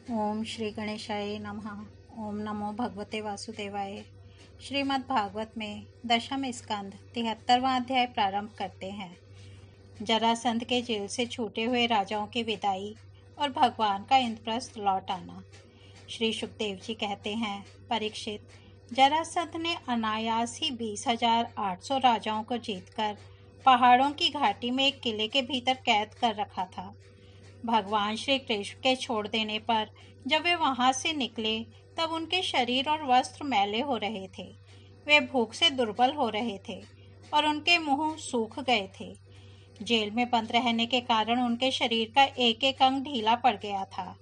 ओम श्री गणेशाय नमः। ओम नमो भगवते वासुदेवाय। श्रीमद् भागवत में दशम स्कंद 73वां अध्याय प्रारंभ करते हैं। जरासंध के जेल से छूटे हुए राजाओं की विदाई और भगवान का इंद्रप्रस्थ लौट आना। श्री सुखदेव जी कहते हैं, परीक्षित, जरासंध ने अनायास ही 20,800 राजाओं को जीतकर पहाड़ों की घाटी में एक किले के भीतर कैद कर रखा था। भगवान श्री कृष्ण के छोड़ देने पर जब वे वहां से निकले तब उनके शरीर और वस्त्र मैले हो रहे थे। वे भूख से दुर्बल हो रहे थे और उनके मुंह सूख गए थे। जेल में बंद रहने के कारण उनके शरीर का एक एक अंग ढीला पड़ गया था।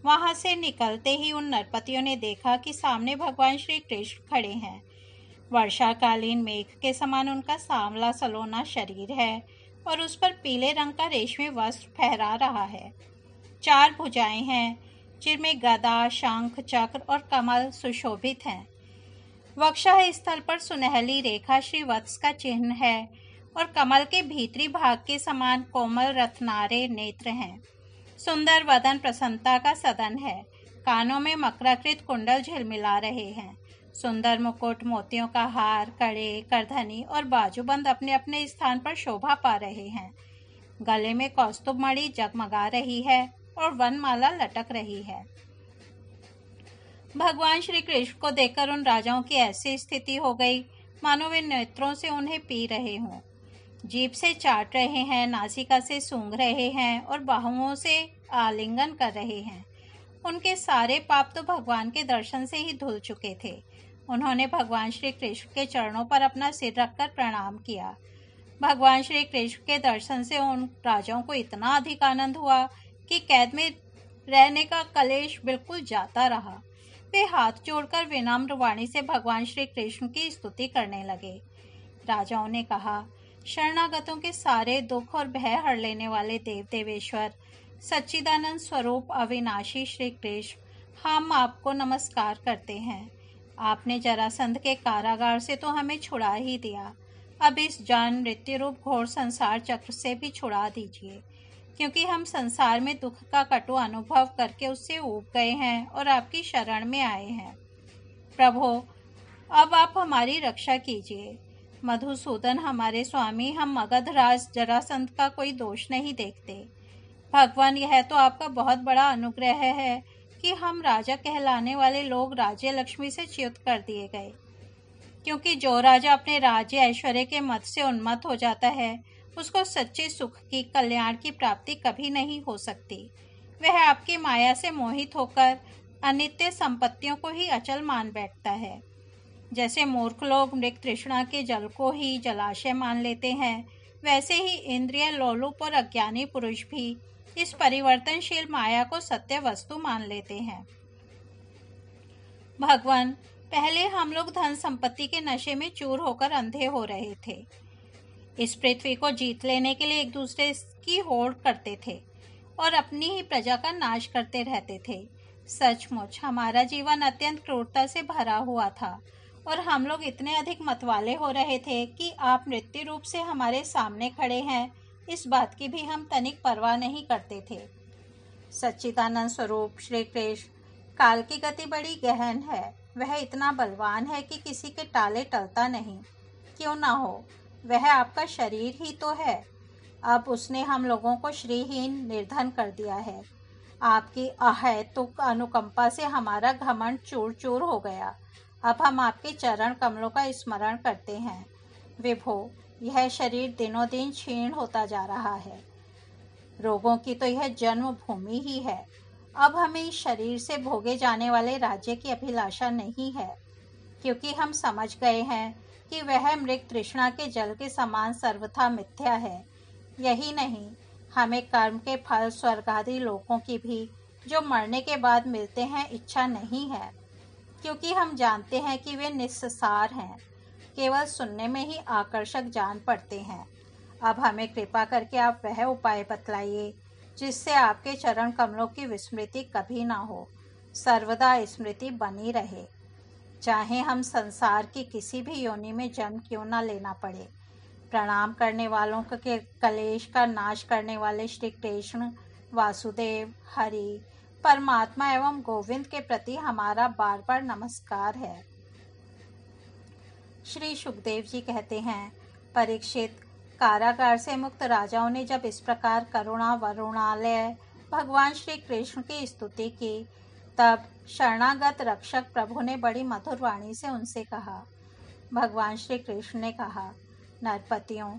वहां से निकलते ही उन नरपतियों ने देखा कि सामने भगवान श्री कृष्ण खड़े हैं। वर्षाकालीन मेघ के समान उनका सांवला सलोना शरीर है और उस पर पीले रंग का रेशमी वस्त्र फहरा रहा है। 4 भुजाएं हैं जिनमें गदा, शंख, चक्र और कमल सुशोभित हैं। वक्षः स्थल पर सुनहली रेखा श्रीवत्स का चिन्ह है और कमल के भीतरी भाग के समान कोमल रत्नारे नेत्र हैं। सुंदर वदन प्रसन्नता का सदन है। कानों में मकराकृत कुंडल झिलमिला रहे हैं। सुंदर मुकुट, मोतियों का हार, कड़े, करधनी और बाजूबंद अपने अपने स्थान पर शोभा पा रहे हैं। गले में कौस्तुभ मणि जगमगा रही है और वनमाला लटक रही है। भगवान श्री कृष्ण को देखकर उन राजाओं की ऐसी स्थिति हो गई मानो वे नेत्रों से उन्हें पी रहे हों। जीभ से चाट रहे हैं, नासिका से सूंघ रहे हैं और बाहुओं से आलिंगन कर रहे हैं। उनके सारे पाप तो भगवान के दर्शन से ही धुल चुके थे। उन्होंने भगवान श्री कृष्ण के चरणों पर अपना सिर रखकर प्रणाम किया। भगवान श्री कृष्ण के दर्शन से उन राजाओं को इतना अधिक आनंद हुआ कि कैद में रहने का कलेश बिल्कुल जाता रहा। वे हाथ जोड़कर विनम्र वाणी से भगवान श्री कृष्ण की स्तुति करने लगे। राजाओं ने कहा, शरणागतों के सारे दुख और भय हर लेने वाले देव देवेश्वर, सच्चिदानंद स्वरूप अविनाशी श्री कृष्ण, हम आपको नमस्कार करते हैं। आपने जरासंध के कारागार से तो हमें छुड़ा ही दिया, अब इस जान मृत्यु रूप घोर संसार चक्र से भी छुड़ा दीजिए, क्योंकि हम संसार में दुख का कटु अनुभव करके उससे ऊब गए हैं और आपकी शरण में आए हैं। प्रभो, अब आप हमारी रक्षा कीजिए। मधुसूदन हमारे स्वामी, हम मगध राज जरासंध का कोई दोष नहीं देखते। भगवान, यह तो आपका बहुत बड़ा अनुग्रह है कि हम राजा कहलाने वाले लोग राज्य लक्ष्मी से च्युत कर दिए गए, क्योंकि जो राजा अपने राज्य ऐश्वर्य के मद से उन्मत्त हो जाता है उसको सच्चे सुख की, कल्याण की प्राप्ति कभी नहीं हो सकती। वह आपकी माया से मोहित होकर अनित्य संपत्तियों को ही अचल मान बैठता है। जैसे मूर्ख लोग मृग तृष्णा के जल को ही जलाशय मान लेते हैं, वैसे ही इंद्रिय लोलुप और अज्ञानी पुरुष भी इस परिवर्तनशील माया को सत्य वस्तु मान लेते हैं। भगवान, पहले हम लोग धन संपत्ति के नशे में चूर होकर अंधे हो रहे थे। इस पृथ्वी को जीत लेने के लिए एक दूसरे की होड़ करते थे और अपनी ही प्रजा का नाश करते रहते थे। सचमुच हमारा जीवन अत्यंत क्रूरता से भरा हुआ था और हम लोग इतने अधिक मतवाले हो रहे थे कि आप मृत्यु रूप से हमारे सामने खड़े हैं, इस बात की भी हम तनिक परवाह नहीं करते थे। सच्चिदानंद स्वरूप श्री कृष्ण, काल की गति बड़ी गहन है। वह इतना बलवान है कि किसी के टाले टलता नहीं। क्यों ना हो, वह आपका शरीर ही तो है। अब उसने हम लोगों को श्रीहीन निर्धन कर दिया है। आपकी अहेतुक अनुकंपा से हमारा घमंड चूर चूर हो गया। अब हम आपके चरण कमलों का स्मरण करते हैं। विभो, यह शरीर दिनों दिन क्षीण होता जा रहा है। रोगों की तो यह जन्म भूमि ही है। अब हमें इस शरीर से भोगे जाने वाले राज्य की अभिलाषा नहीं है, क्योंकि हम समझ गए हैं कि वह मृग तृष्णा के जल के समान सर्वथा मिथ्या है। यही नहीं, हमें कर्म के फल स्वर्ग आदि लोकों की भी, जो मरने के बाद मिलते हैं, इच्छा नहीं है, क्योंकि हम जानते हैं कि वे निस्सार हैं, केवल सुनने में ही आकर्षक जान पड़ते हैं। अब हमें कृपा करके आप वह उपाय बतलाइए जिससे आपके चरण कमलों की विस्मृति कभी ना हो, सर्वदा स्मृति बनी रहे, चाहे हम संसार की किसी भी योनि में जन्म क्यों ना लेना पड़े। प्रणाम करने वालों के कलेश का नाश करने वाले श्री कृष्ण, वासुदेव, हरि, परमात्मा एवं गोविंद के प्रति हमारा बार बार नमस्कार है। श्री सुखदेव जी कहते हैं, परीक्षित, कारागार से मुक्त राजाओं ने जब इस प्रकार करुणा वरुणालय भगवान श्री कृष्ण की स्तुति की, तब शरणागत रक्षक प्रभु ने बड़ी मधुर वाणी से उनसे कहा। भगवान श्री कृष्ण ने कहा, नरपतियों,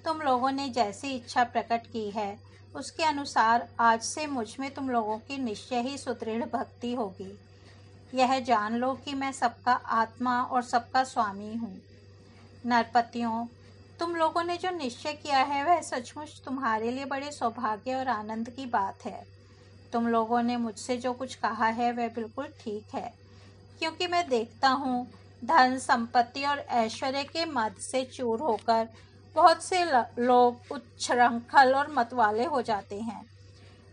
तुम लोगों ने जैसी इच्छा प्रकट की है उसके अनुसार आज से मुझ में तुम लोगों की निश्चय ही सुदृढ़ भक्ति होगी। यह जान लो कि मैं सबका आत्मा और सबका स्वामी हूँ। नरपतियों, तुम लोगों ने जो निश्चय किया है वह सचमुच तुम्हारे लिए बड़े सौभाग्य और आनंद की बात है। तुम लोगों ने मुझसे जो कुछ कहा है वह बिल्कुल ठीक है, क्योंकि मैं देखता हूँ धन संपत्ति और ऐश्वर्य के मद से चूर होकर बहुत से लोग उच्छृंखल और मतवाले हो जाते हैं।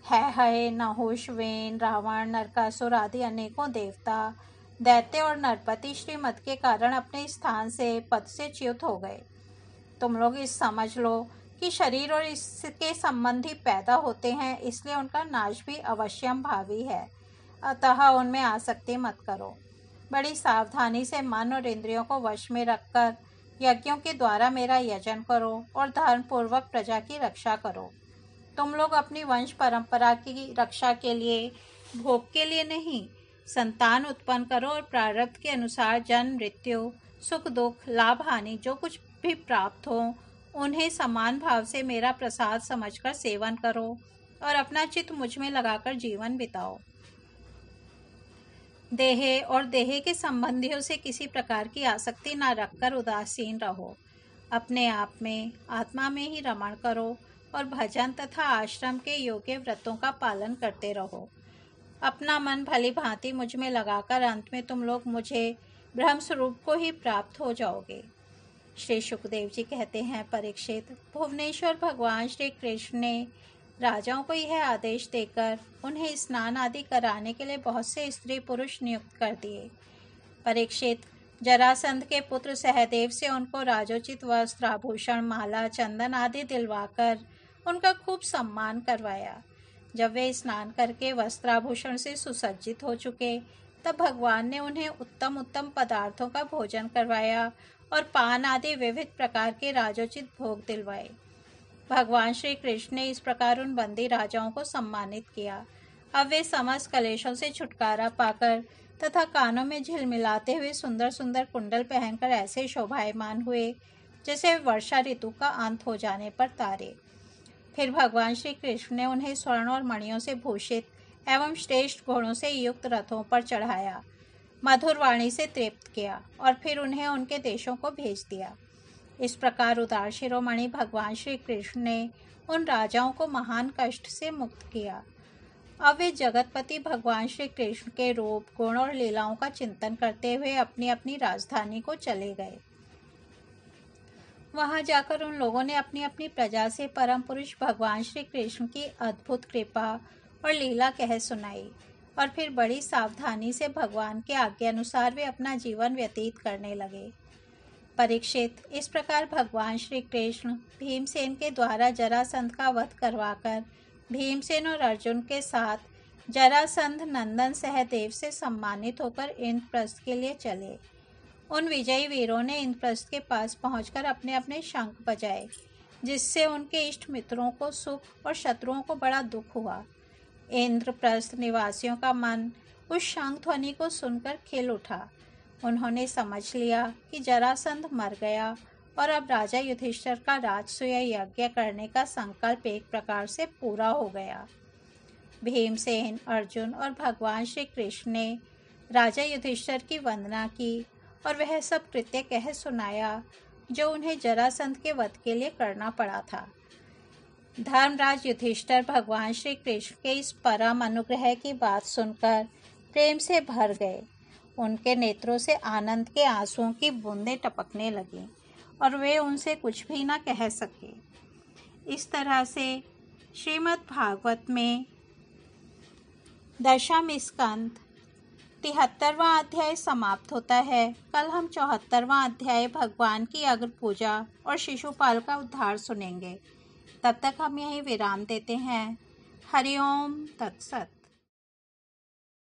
है नहुष, वेन, रावण, नरकासुर आदि अनेकों देवता, दैत्य और नरपति श्रीमत के कारण अपने स्थान से पद से च्युत हो गए। तुम लोग इस समझ लो कि शरीर और इसके संबंधी पैदा होते हैं, इसलिए उनका नाश भी अवश्यम भावी है। अतः उनमें आसक्ति मत करो। बड़ी सावधानी से मन और इंद्रियों को वश में रखकर यज्ञों के द्वारा मेरा यजन करो और धर्म पूर्वक प्रजा की रक्षा करो। तुम लोग अपनी वंश परंपरा की रक्षा के लिए, भोग के लिए नहीं, संतान उत्पन्न करो और प्रारब्ध के अनुसार जन्म मृत्यु, सुख दुख, लाभ हानि जो कुछ भी प्राप्त हो उन्हें समान भाव से मेरा प्रसाद समझकर सेवन करो और अपना चित्त मुझ में लगाकर जीवन बिताओ। देह और देह के संबंधियों से किसी प्रकार की आसक्ति न रखकर उदासीन रहो। अपने आप में, आत्मा में ही रमण करो और भजन तथा आश्रम के योग्य व्रतों का पालन करते रहो। अपना मन भली भांति मुझ में लगाकर अंत में तुम लोग मुझे ब्रह्म स्वरूप को ही प्राप्त हो जाओगे। श्री सुखदेव जी कहते हैं, परीक्षित, भुवनेश्वर भगवान श्री कृष्ण ने राजाओं को यह आदेश देकर उन्हें स्नान आदि कराने के लिए बहुत से स्त्री पुरुष नियुक्त कर दिए। परीक्षित, जरासंध के पुत्र सहदेव से उनको राजोचित वस्त्र, आभूषण, माला, चंदन आदि दिलवाकर उनका खूब सम्मान करवाया। जब वे स्नान करके वस्त्राभूषण से सुसज्जित हो चुके, तब भगवान ने उन्हें उत्तम उत्तम पदार्थों का भोजन करवाया और पान आदि विविध प्रकार के राजोचित भोग दिलवाए। भगवान श्री कृष्ण ने इस प्रकार उन बंदी राजाओं को सम्मानित किया। अब वे समस्त कलेशों से छुटकारा पाकर तथा कानों में झिलमिलाते हुए सुंदर सुंदर कुंडल पहनकर ऐसे शोभायमान हुए जैसे वर्षा ऋतु का अंत हो जाने पर तारे। फिर भगवान श्री कृष्ण ने उन्हें स्वर्ण और मणियों से भूषित एवं श्रेष्ठ घोड़ों से युक्त रथों पर चढ़ाया, मधुर वाणी से तृप्त किया और फिर उन्हें उनके देशों को भेज दिया। इस प्रकार उदार शिरोमणि भगवान श्री कृष्ण ने उन राजाओं को महान कष्ट से मुक्त किया। अब वे जगतपति भगवान श्री कृष्ण के रूप, गुण और लीलाओं का चिंतन करते हुए अपनी अपनी राजधानी को चले गए। वहां जाकर उन लोगों ने अपनी अपनी प्रजा से परम पुरुष भगवान श्री कृष्ण की अद्भुत कृपा और लीला कह सुनाई और फिर बड़ी सावधानी से भगवान के आज्ञा अनुसार वे अपना जीवन व्यतीत करने लगे। परीक्षित, इस प्रकार भगवान श्री कृष्ण भीमसेन के द्वारा जरासंध का वध करवाकर भीमसेन और अर्जुन के साथ जरासंध नंदन सहदेव से सम्मानित होकर इंद्रप्रस्थ के लिए चले। उन विजयी वीरों ने इंद्रप्रस्थ के पास पहुंचकर अपने अपने शंख बजाए, जिससे उनके इष्ट मित्रों को सुख और शत्रुओं को बड़ा दुख हुआ। इंद्रप्रस्थ निवासियों का मन उस शंख ध्वनि को सुनकर खिल उठा। उन्होंने समझ लिया कि जरासंध मर गया और अब राजा युधिष्ठिर का राजसूय यज्ञ करने का संकल्प एक प्रकार से पूरा हो गया। भीमसेन, अर्जुन और भगवान श्री कृष्ण ने राजा युधिष्ठिर की वंदना की और वह सब कृत्य कह सुनाया जो उन्हें जरासंध के वध के लिए करना पड़ा था। धर्मराज युधिष्ठिर भगवान श्री कृष्ण के इस परम अनुग्रह की बात सुनकर प्रेम से भर गए। उनके नेत्रों से आनंद के आंसुओं की बूंदें टपकने लगीं और वे उनसे कुछ भी न कह सके। इस तरह से श्रीमद् भागवत में दशम स्कंद 73वां अध्याय समाप्त होता है। कल हम 74वां अध्याय भगवान की अग्र पूजा और शिशुपाल का उद्धार सुनेंगे। तब तक हम यहीं विराम देते हैं। हरि ओम तत्सत।